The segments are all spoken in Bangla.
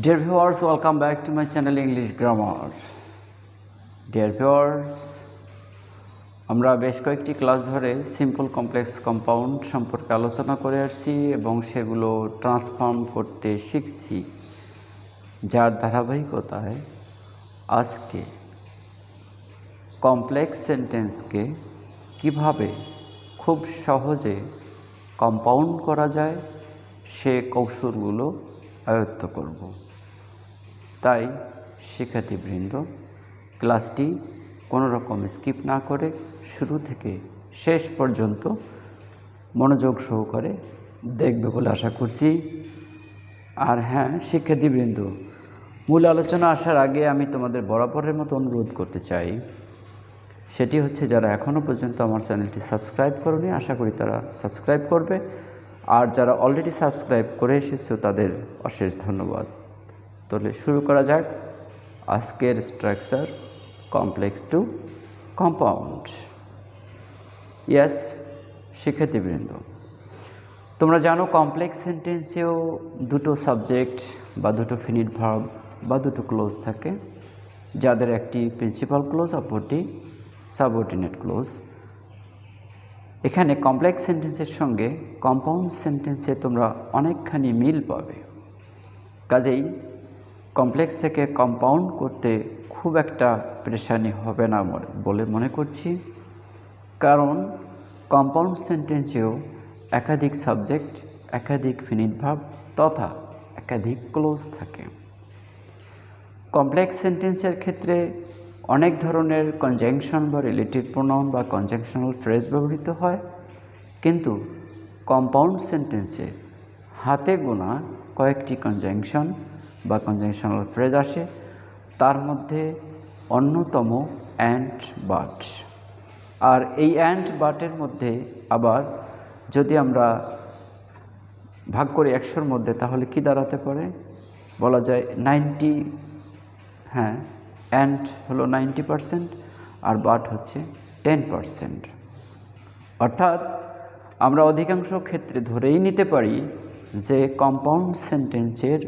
Dear viewers, welcome back to my channel English Grammar. Dear viewers, আমরা বেশ কয়েকটি ক্লাস ধরে সিম্পল কমপ্লেক্স কম্পাউন্ড সম্পর্কে আলোচনা করে আসছি এবং সেগুলো ট্রান্সফর্ম করতে শিখছি, যার ধারাবাহিকতায় আজকে কমপ্লেক্স সেন্টেন্সকে কিভাবে খুব সহজে কম্পাউন্ড করা যায় সে কৌশলগুলো আয়ত্ত করব। তাই শিক্ষার্থীবৃন্দ, ক্লাসটি কোনো রকম স্কিপ না করে শুরু থেকে শেষ পর্যন্ত মনোযোগ সহকারে দেখবে বলে আশা করছি। আর হ্যাঁ শিক্ষার্থীবৃন্দ, মূল আলোচনা আসার আগে আমি তোমাদের বরাবরের মতো অনুরোধ করতে চাই, সেটি হচ্ছে যারা এখনও পর্যন্ত আমার চ্যানেলটি সাবস্ক্রাইব করোনি, আশা করি তারা সাবস্ক্রাইব করবে। আর যারা অলরেডি সাবস্ক্রাইব করে এসেছো তাদের অশেষ ধন্যবাদ। তাহলে শুরু করা যাক আজকের structure complex two compound. Yes শিক্ষার্থীবৃন্দ, তোমরা জানো কমপ্লেক্স সেন্টেন্সেও দুটো সাবজেক্ট বা দুটো ফিনিট ভার্ব বা দুটো ক্লোজ থাকে, যাদের একটি প্রিন্সিপাল ক্লোজ অপরটি সাবঅর্ডিনেট ক্লোজ। এখানে কমপ্লেক্স সেন্টেন্সের সঙ্গে কম্পাউন্ড সেন্টেন্সে তোমরা অনেকখানি মিল পাবে। কাজেই কমপ্লেক্স থেকে কম্পাউন্ড করতে খুব একটা পেরেশানি হবে না বলে মনে করছি, কারণ কম্পাউন্ড সেন্টেন্সেও একাধিক সাবজেক্ট, একাধিক ফিনিট ভার্ব তথা একাধিক ক্লোজ থাকে। কমপ্লেক্স সেন্টেন্সের ক্ষেত্রে অনেক ধরনের কনজাংশন বা রিলেটিভ প্রোনাউন বা কনজাংশনাল ফ্রেজ ব্যবহৃত হয়, কিন্তু কম্পাউন্ড সেন্টেন্সে হাতে গোনা কয়েকটি কনজাংশন বা কনজাংশনাল ফ্রেজ আসে। তার মধ্যে অন্যতম অ্যান্ড বাট। আর এই অ্যান্ড বাটের মধ্যে আবার যদি আমরা ভাগ করি 100-র মধ্যে, তাহলে কি দাঁড়াতে পারে? বলা যায় 90। হ্যাঁ, অ্যান্ড হলো 90% আর বাট হচ্ছে 10%। অর্থাৎ আমরা অধিকাংশ ক্ষেত্রে ধরেই নিতে পারি যে কম্পাউন্ড সেন্টেন্সের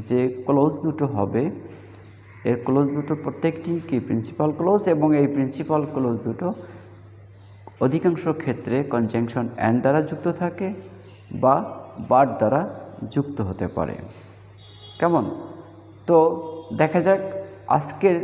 যে ক্লোজ দুটো হবে, এর ক্লোজ দুটো প্রত্যেকটি কি প্রিন্সিপাল ক্লোজ, এবং এই প্রিন্সিপাল ক্লোজ দুটো অধিকাংশ ক্ষেত্রে কনজাংশন অ্যান্ড দ্বারা যুক্ত থাকে বা বাট দ্বারা যুক্ত হতে পারে। কেমন? তো দেখা যাক আজকের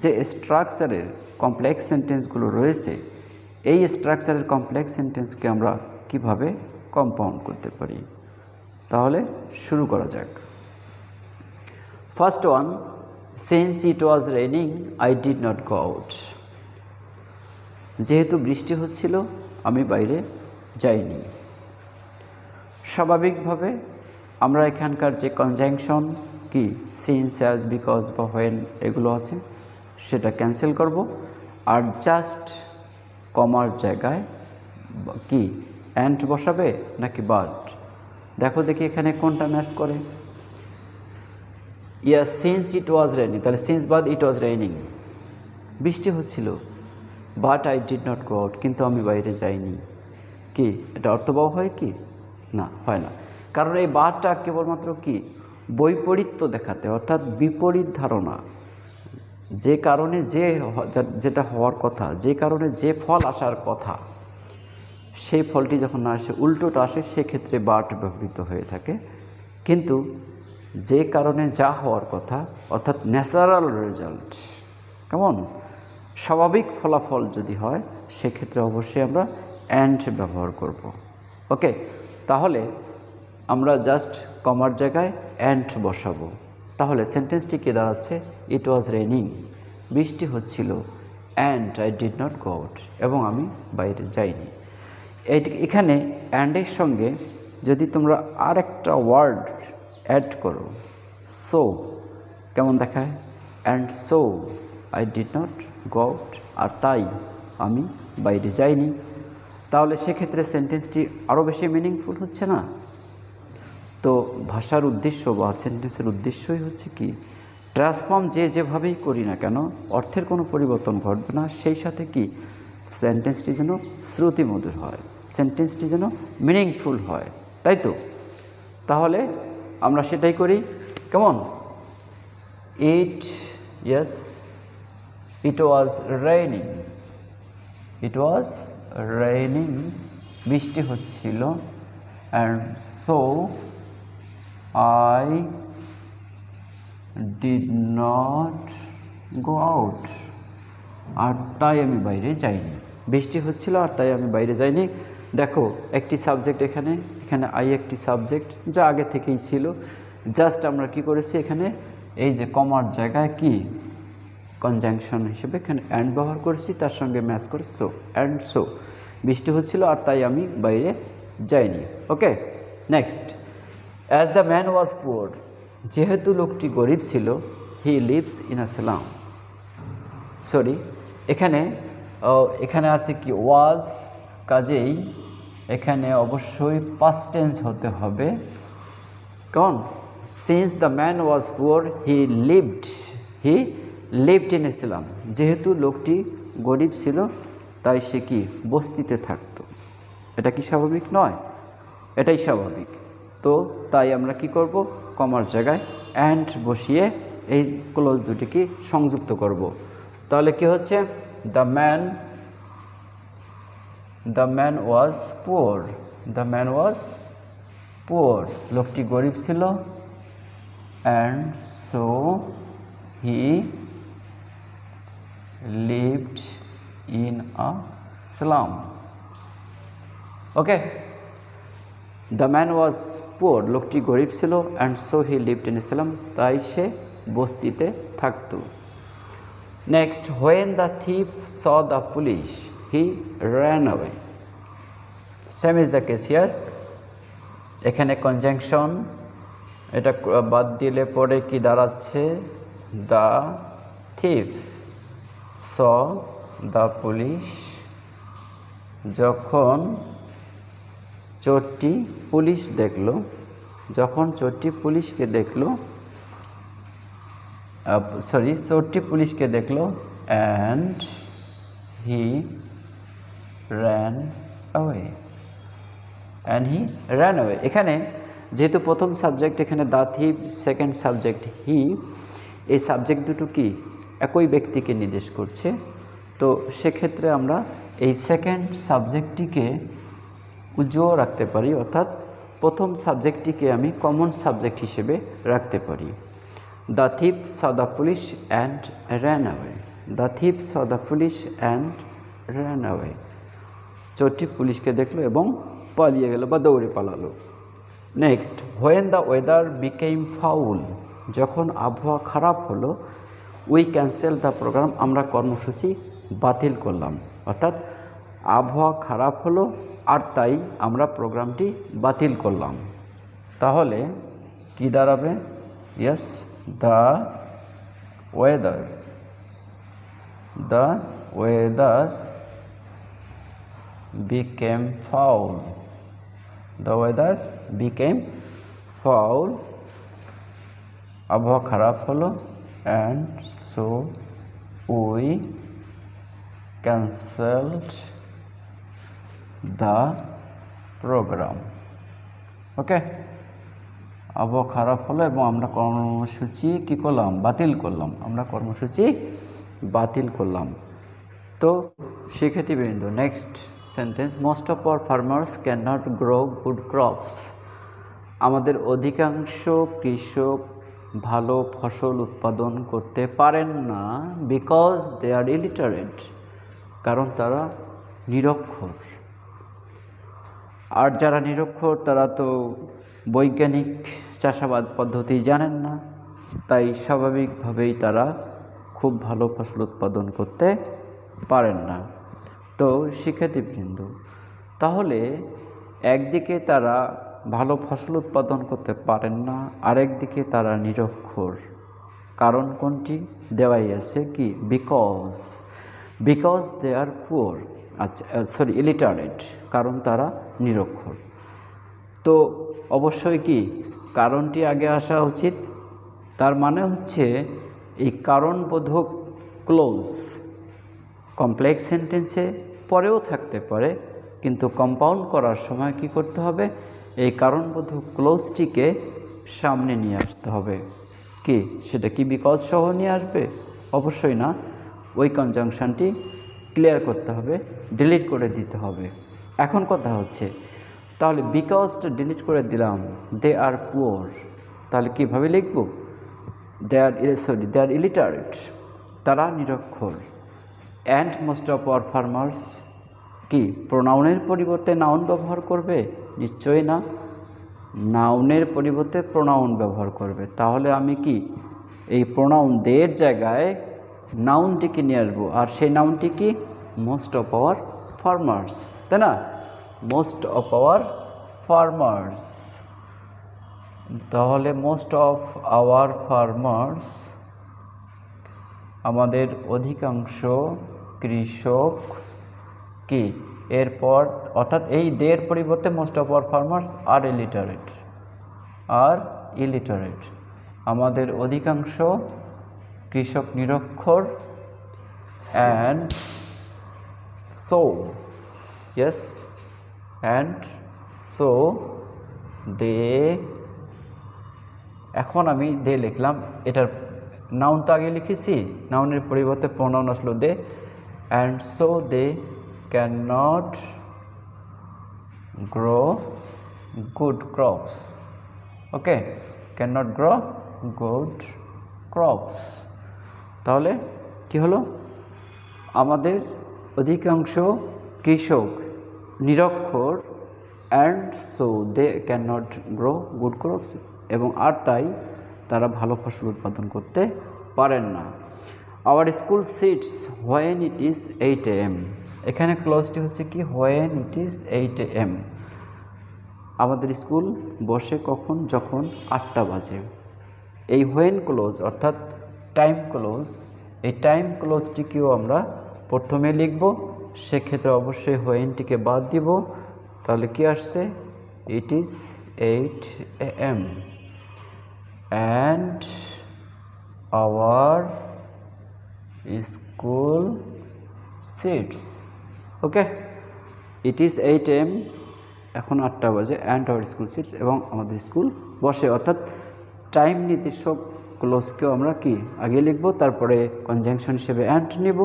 যে স্ট্রাকচারের কমপ্লেক্স সেন্টেন্সগুলো রয়েছে, এই স্ট্রাকচারের কমপ্লেক্স সেন্টেন্সকে আমরা কিভাবে কম্পাউন্ড করতে পারি। তাহলে শুরু করা যাক। First one, since it was raining I did not go out. যেহেতু বৃষ্টি হচ্ছিল আমি বাইরে যাইনি। স্বাভাবিকভাবে আমরা এখানকার যে কনজাংশন কি সিন্স, অ্যাজ, বিকজ বা হোয়েন এগুলো আছে সেটা ক্যান্সেল করব, আর জাস্ট কমার জায়গায় কি অ্যান্ড বসাবে নাকি বাট? দেখো দেখি এখানে কোনটা ম্যাচ করে। ইয়াস, সিন্স ইট ওয়াজ রেইনিং, তাহলে সিন্স বাদ ইট ওয়াজ রেইনিং, বৃষ্টি হচ্ছিল, but I did not go out, কিন্তু আমি বাইরে যাইনি। কি এটা অর্থবহ হয় কি? না, হয় না। কারণ এই বাটটা কেবলমাত্র কি বৈপরীত্য দেখাতে, অর্থাৎ বিপরীত ধারণা। যে কারণে যেটা হওয়ার কথা, যে কারণে যে ফল আসার কথা, সেই ফলটি যখন না আসে, উল্টোটা আসে, সেক্ষেত্রে বাট ব্যবহৃত হয়ে থাকে। কিন্তু যে কারণে যা হওয়ার কথা, অর্থাৎ ন্যাচারাল রেজাল্ট, কেমন স্বাভাবিক ফলাফল যদি হয়, সেক্ষেত্রে অবশ্যই আমরা অ্যান্ড ব্যবহার করব। ওকে, তাহলে আমরা জাস্ট কমার জায়গায় অ্যান্ড বসাবো। তাহলে সেন্টেন্সটি কি দাঁড়াচ্ছে? ইট ওয়াজ রেইনিং, বৃষ্টি হচ্ছিল, and I did not go out, এবং আমি বাইরে যাইনি। এখানে অ্যান্ডের সঙ্গে যদি তোমরা আর একটা ওয়ার্ড অ্যাড করো, সো, কেমন দেখায়? And so I did not go out, আর তাই আমি বাইরে যাইনি। তাহলে সেক্ষেত্রে সেন্টেন্সটি আরও বেশি মিনিংফুল হচ্ছে না? তো ভাষার উদ্দেশ্য বা সেন্টেন্সের উদ্দেশ্যই হচ্ছে কি, ট্রান্সফর্ম যেভাবেই করি না কেন অর্থের কোনো পরিবর্তন ঘটবে না, সেই সাথে কি সেন্টেন্সটি যেন শ্রুতিমধুর হয়, সেন্টেন্সটি যেন মিনিংফুল হয়, তাই তো? তাহলে আমরা সেটাই করি। কেমন? It, yes, it was raining, it was raining, বৃষ্টি হচ্ছিল। And so I did not go out, আর তাই আমি বাইরে যাইনি। বৃষ্টি হচ্ছিল আর তাই আমি বাইরে যাইনি। দেখো একটি সাবজেক্ট এখানে, এখানে আই একটি সাবজেক্ট যা আগে থেকেই ছিল, জাস্ট আমরা কি করেছি এখানে এই যে কমার জায়গায় কি কনজাংশন হিসেবে এখানে অ্যান্ড ব্যবহার করেছি, তার সঙ্গে ম্যাচ করে সো, অ্যান্ড সো বৃষ্টি হচ্ছিল আর তাই আমি বাইরে যাইনি। Okay, next, as the man was poor, যেহেতু লোকটি গরিব ছিল, he lives in a slum. Sorry, এখানে আছে কি ওয়াজ, কাজেই এখানে অবশ্যই পাস্ট টেন্স হতে হবে। কেমন? Since the man was poor he lived in a slum, যেহেতু লোকটি গরিব ছিল তাই সে কি বস্তিতে থাকতো। এটা কি স্বাভাবিক নয়? এটাই স্বাভাবিক। তো তাই আমরা কি করব, কমার জায়গায় অ্যান্ড বসিয়ে এই ক্লোজ দুটিকে সংযুক্ত করব। তাহলে কি হচ্ছে, the man was poor, the man was poor, লোকটি গরিব ছিল। And so he lived in a slum. Okay, the man was poor, লোকটি গরিব ছিল। And so he lived in a slum, তাই সে বস্তিতে থাকত। Next, when the thief saw the police he ran away. Same is the case here. এখানে কনজাংশন, এটা বাদ দিলে পরে কি দাঁড়াচ্ছে, the thief saw the police, যখন চোরটি পুলিশ দেখলো, যখন চোরটি পুলিশকে দেখলো, চোরটি পুলিশকে দেখলো। অ্যান্ড হি র্যান অ্যাওয়ে, এখানে যেহেতু প্রথম সাবজেক্ট এখানে দ্য থিপ, সেকেন্ড সাবজেক্ট হি, এই সাবজেক্ট দুটো কি একই ব্যক্তিকে নির্দেশ করছে। তো সেক্ষেত্রে আমরা এই সেকেন্ড সাবজেক্টটিকে উজ্জ্বল রাখতে পারি, অর্থাৎ প্রথম সাবজেক্টটিকে আমি কমন সাবজেক্ট হিসেবে রাখতে পারি। The thief saw the police and ran away, the thief saw the police and ran away, চোরটি পুলিশকে দেখলো এবং পালিয়ে গেল বা দৌড়ে পালালো। Next, when the weather became foul, যখন আবহাওয়া খারাপ হলো, উই ক্যান্সেল দ্য প্রোগ্রাম, আমরা কর্মসূচি বাতিল করলাম। অর্থাৎ আবহাওয়া খারাপ হলো আর তাই আমরা প্রোগ্রামটি বাতিল করলাম। তাহলে কি দাঁড়াবে? Yes, the weather became foul, the weather became foul, আবহাওয়া খারাপ হলো। and so we cancelled the program. ওকে, আবহাওয়া খারাপ হলো এবং আমরা কর্মসূচি কি করলাম? বাতিল করলাম। আমরা কর্মসূচি বাতিল করলাম। তো শিক্ষার্থীবৃন্দ, next sentence, most of our farmers can not grow good crops, আমাদের অধিকাংশ কৃষক ভালো ফসল উৎপাদন করতে পারেন না। বিকজ দে আর ইলিটারেট, কারণ তারা নিরক্ষর। আর যারা নিরক্ষর তারা তো বৈজ্ঞানিক চাষাবাদ পদ্ধতি জানেন না, তাই স্বাভাবিকভাবেই তারা খুব ভালো ফসল উৎপাদন করতে পারেন না। তো শিক্ষার্থীবৃন্দ, তাহলে একদিকে তারা ভালো ফসল উৎপাদন করতে পারেন না, আরেকদিকে তারা নিরক্ষর। কারণ কোনটি? দেওয়াই আছে কি, বিকজ দে আর পুয়ার, আচ্ছা সরি ইলিটারেট, কারণ তারা নিরক্ষর। তো অবশ্যই কি কারণটি আগে আসা উচিত। তার মানে হচ্ছে এই কারণবোধক ক্লোজ কমপ্লেক্স সেন্টেন্সে পরেও থাকতে পারে, কিন্তু কম্পাউন্ড করার সময় কি করতে হবে? এই কারণবোধক ক্লোজটিকে সামনে নিয়ে আসতে হবে। কি সেটা কি বিকজ সহ নিয়ে আসবে? অবশ্যই না। ওই কনজাংশনটি ক্লিয়ার করতে হবে, ডিলিট করে দিতে হবে। এখন কথা হচ্ছে, তাহলে বিকজটা ডিলিট করে দিলাম, দে আর পুয়ার, তাহলে কীভাবে লিখব? দে আর ইলিটারেট, তারা নিরক্ষর। And most of our farmers, কি প্রোনাউনের পরিবর্তে নাউন ব্যবহার করবে? নিশ্চয়ই না, নাউনের পরিবর্তে প্রোনাউন ব্যবহার করবে। তাহলে আমি কি এই প্রোনাউন দের জায়গায় নাউনটিকে নিয়ে আসবো, আর সেই নাউনটি কি? মোস্ট অফ আওয়ার ফার্মার্স, তাই না? মোস্ট অফ আওয়ার ফার্মার্স, তাহলে মোস্ট অফ আওয়ার ফার্মার্স, আমাদের অধিকাংশ কৃষক কি এরপর, অর্থাৎ এই দের পরিবর্তে most of our farmers are illiterate, আমাদের অধিকাংশ কৃষক নিরক্ষর। And so, yes, and so they, এখন আমি দে লিখলাম, এটার নাউন তো আগে লিখেছি, নাউনের পরিবর্তে প্রোনাউন আসলো they. And so they can not grow good crops, okay, can not grow good crops. তাহলে কি হলো? আমাদের অধিকাংশ কৃষক নিরক্ষর, and so they can not grow good crops, এবং আর তাই তারা ভালো ফসল উৎপাদন করতে পারেন না। Our school sits when it is 8 AM, এখানে ক্লোজটি হচ্ছে কি? হোয়েন ইট ইজ 8 AM, আমাদের স্কুল বসে কখন? যখন 8টা বাজে। এই হোয়েন ক্লোজ অর্থাৎ টাইম ক্লোজ, এই টাইম ক্লোজটিকেও আমরা প্রথমে লিখব, সেক্ষেত্রে অবশ্যই হোয়েনটিকে বাদ দিব। তাহলে কি আসছে? ইট is 8 AM and our school sits, okay, it is 8 AM, এখন 8টা বাজে, অ্যান্ড আওয়ার স্কুল সিটস, এবং আমাদের স্কুল বসে, অর্থাৎ টাইম নির্দেশক ক্লোজকেও আমরা কি আগে লিখব, তারপরে কনজাংশন হিসেবে অ্যান্ড নিব,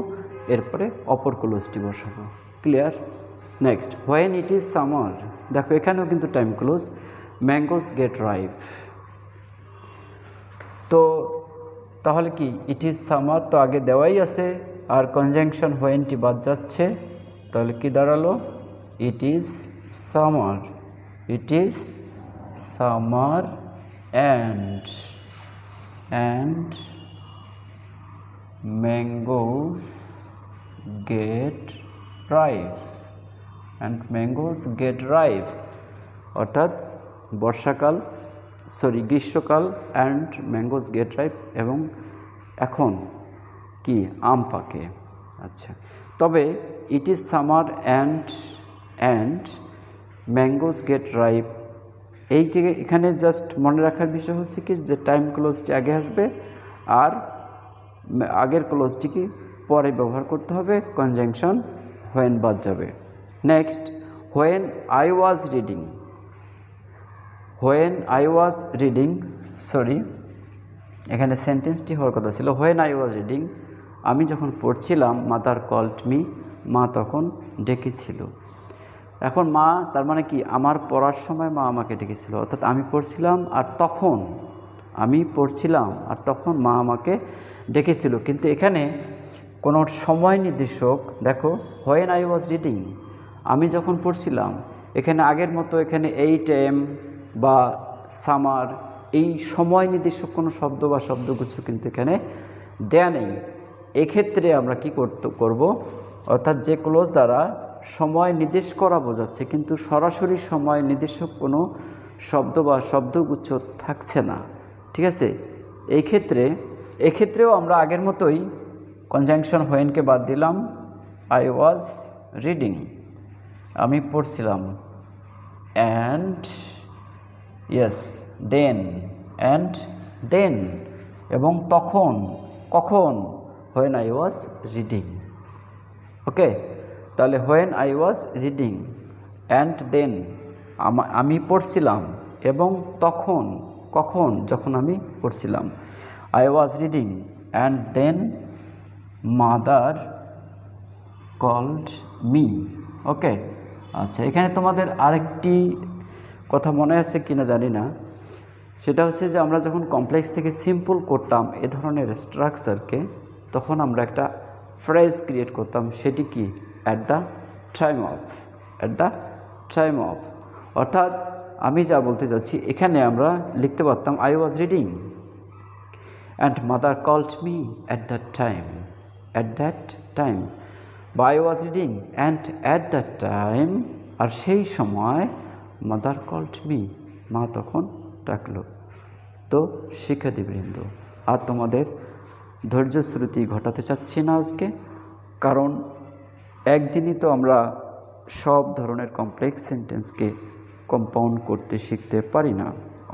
এরপরে অপর ক্লোজটি বসাবো। Clear? Next, when it is summer, দেখো এখানেও কিন্তু time clause, mangoes get ripe. তো তাহলে কি ইট ইজ সামার তো আগে দেওয়াই আছে, আর কনজাংশন হোয়েনটি বাদ যাচ্ছে, তাহলে কি দাঁড়ালো? ইট is summer, it is summer and mangoes get ripe, and mangoes get ripe, অর্থাৎ বর্ষাকাল, গ্রীষ্মকাল, অ্যান্ড ম্যাঙ্গোস গেট রাইপ, এবং এখন কি আম পাকে। আচ্ছা, তবে it is summer and mangoes get ripe, এইটি এখানে জাস্ট মনে রাখার বিষয় হচ্ছে কি, যে টাইম ক্লোজটি আগে আসবে, আর আগের ক্লোজটি কি পরে ব্যবহার করতে হবে, কনজাংশন হোয়েন বাদ যাবে। Next, when I was reading, এখানে সেন্টেন্সটি হওয়ার কথা ছিল, হোয়েন আই ওয়াজ রিডিং, আমি যখন পড়ছিলাম, মাদার কল্ড মি, মা তখন ডেকেছিল। এখন মা, তার মানে কি আমার পড়ার সময় মা আমাকে ডেকেছিল, অর্থাৎ আমি পড়ছিলাম আর তখন মা আমাকে ডেকেছিল। কিন্তু এখানে কোনো সময় নির্দেশক, দেখো হোয়েন আই ওয়াজ রিডিং, আমি যখন পড়ছিলাম, এখানে আগের মতো এখানে 8 AM বা সামার, এই সময় নির্দেশক কোনো শব্দ বা শব্দগুচ্ছ কিন্তু এখানে দেয়া নেই। এক্ষেত্রে আমরা কি করব, অর্থাৎ যে ক্লোজ দ্বারা সময় নির্দেশ করা বোঝাচ্ছে, কিন্তু সরাসরি সময় নির্দেশক কোনো শব্দ বা শব্দগুচ্ছ থাকছে না, ঠিক আছে? এক্ষেত্রেও আমরা আগের মতোই কনজাংশন হোয়েনকে বাদ দিলাম, আই ওয়াজ রিডিং, আমি পড়ছিলাম, অ্যান্ড দেন, এবং কখন, when I was reading, okay. তাহলে when I was reading and then, আমি পড়ছিলাম, এবং কখন, যখন আমি পড়ছিলাম। I was reading and then mother called me. ওকে, আচ্ছা, এখানে তোমাদের আরেকটি কথা মনে আছে কিনা জানি না, সেটা হচ্ছে যে আমরা যখন কমপ্লেক্স থেকে সিম্পল করতাম এ ধরনের স্ট্রাকচারকে, তখন আমরা একটা ফ্রেজ ক্রিয়েট করতাম, সেটি কি অ্যাট দ্য টাইম অফ, অর্থাৎ আমি যা বলতে যাচ্ছি এখানে আমরা লিখতে পারতাম I was reading and mother called me at that time, বা I was reading and at that time, আর সেই সময় মাদার কল্ড মি, মা তখন ডাকলো। তো শিক্ষার্থীবৃন্দ, আর তোমাদের ধৈর্য শ্রুতি ঘটাতে চাচ্ছি না আজকে, কারণ একদিনই তো আমরা সব ধরনের কমপ্লেক্স সেন্টেন্সকে কম্পাউন্ড করতে শিখতে পারি না,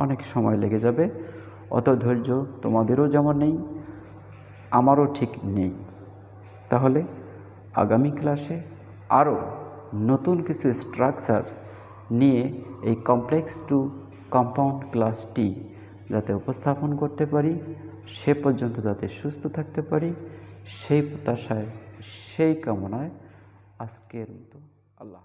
অনেক সময় লেগে যাবে। অত ধৈর্য তোমাদেরও যেমন নেই, আমারও ঠিক নেই। তাহলে আগামী ক্লাসে আরও নতুন কিছু স্ট্রাকচার নিয়ে এই কমপ্লেক্স টু কম্পাউন্ড ক্লাসটি যাতে উপস্থাপন করতে পারি, সে পর্যন্ত যাতে সুস্থ থাকতে পারি, সেই প্রত্যাশায়, সেই কামনায় আজকের মতো আল্লাহ।